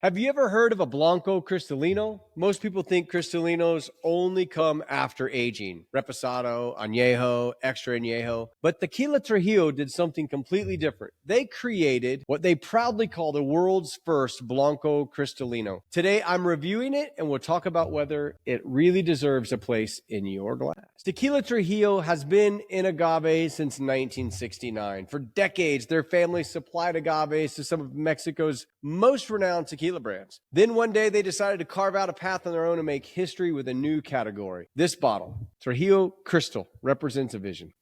Have you ever heard of a Blanco Cristalino? Most people think Cristalinos only come after aging. Reposado, Añejo, Extra Añejo. But Tequila Trujillo did something completely different. They created what they proudly call the world's first Blanco Cristalino. Today, I'm reviewing it and we'll talk about whether it really deserves a place in your glass. Tequila Trujillo has been in agave since 1969. For decades, their family supplied agaves to some of Mexico's most renowned tequila brands. Then one day they decided to carve out a path on their own and make history with a new category. This bottle, Trujillo Crystal, represents a vision.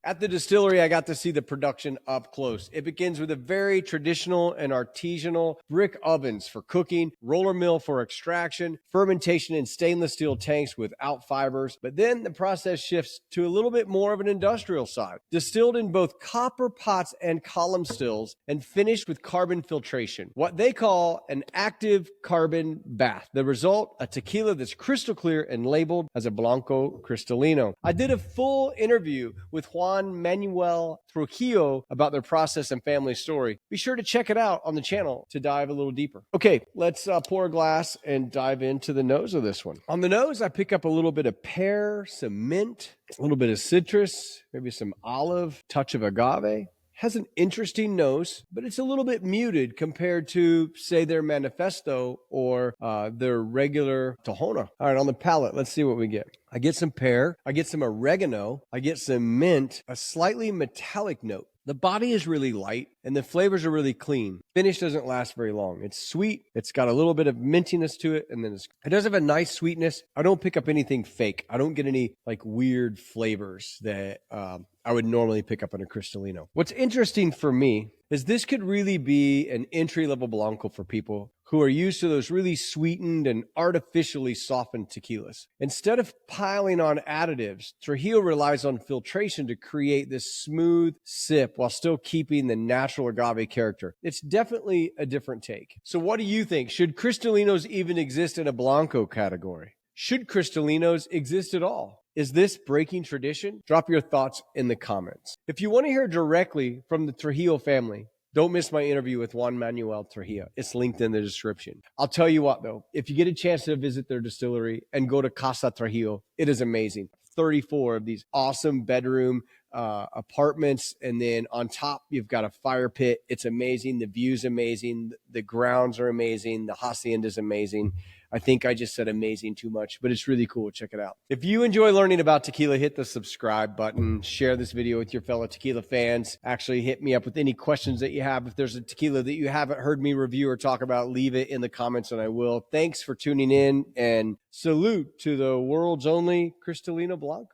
At the distillery, I got to see the production up close. It begins with a very traditional and artisanal brick ovens for cooking, roller mill for extraction, fermentation in stainless steel tanks without fibers. But then the process shifts to a little bit more of an industrial side. Distilled in both copper pots and column stills and finished with carbon filtration, what they call an active carbon bath. The result, a tequila that's crystal clear and labeled as a Blanco Cristalino. I did a full interview with Juan Manuel Trujillo about their process and family story. Be sure to check it out on the channel to dive a little deeper. Okay, let's pour a glass and dive into the nose of this one. On the nose, I pick up a little bit of pear, some mint, a little bit of citrus, maybe some olive, touch of agave. Has an interesting nose, but it's a little bit muted compared to, say, their Manifesto or their regular Tahona. All right, on the palate, let's see what we get. I get some pear, I get some oregano, I get some mint, a slightly metallic note. The body is really light and the flavors are really clean. Finish doesn't last very long. It's sweet. It's got a little bit of mintiness to it. And then it does have a nice sweetness. I don't pick up anything fake. I don't get any like weird flavors that I would normally pick up in a Cristalino. What's interesting for me is this could really be an entry-level Blanco for people who are used to those really sweetened and artificially softened tequilas. Instead of piling on additives, Trujillo relies on filtration to create this smooth sip while still keeping the natural agave character. It's definitely a different take. So what do you think? Should Cristalinos even exist in a Blanco category? Should Cristalinos exist at all? Is this breaking tradition? Drop your thoughts in the comments. If you want to hear directly from the Trujillo family, don't miss my interview with Juan Manuel Trujillo. It's linked in the description. I'll tell you what, though, if you get a chance to visit their distillery and go to Casa Trujillo, it is amazing. 34 of these awesome bedroom apartments. And then on top, you've got a fire pit. It's amazing. The view's amazing. The grounds are amazing. The hacienda is amazing. I think I just said amazing too much, but it's really cool. Check it out. If you enjoy learning about tequila, hit the subscribe button, share this video with your fellow tequila fans. Actually, hit me up with any questions that you have. If there's a tequila that you haven't heard me review or talk about, leave it in the comments and I will. Thanks for tuning in and salute to the world's only Cristalino Blanco.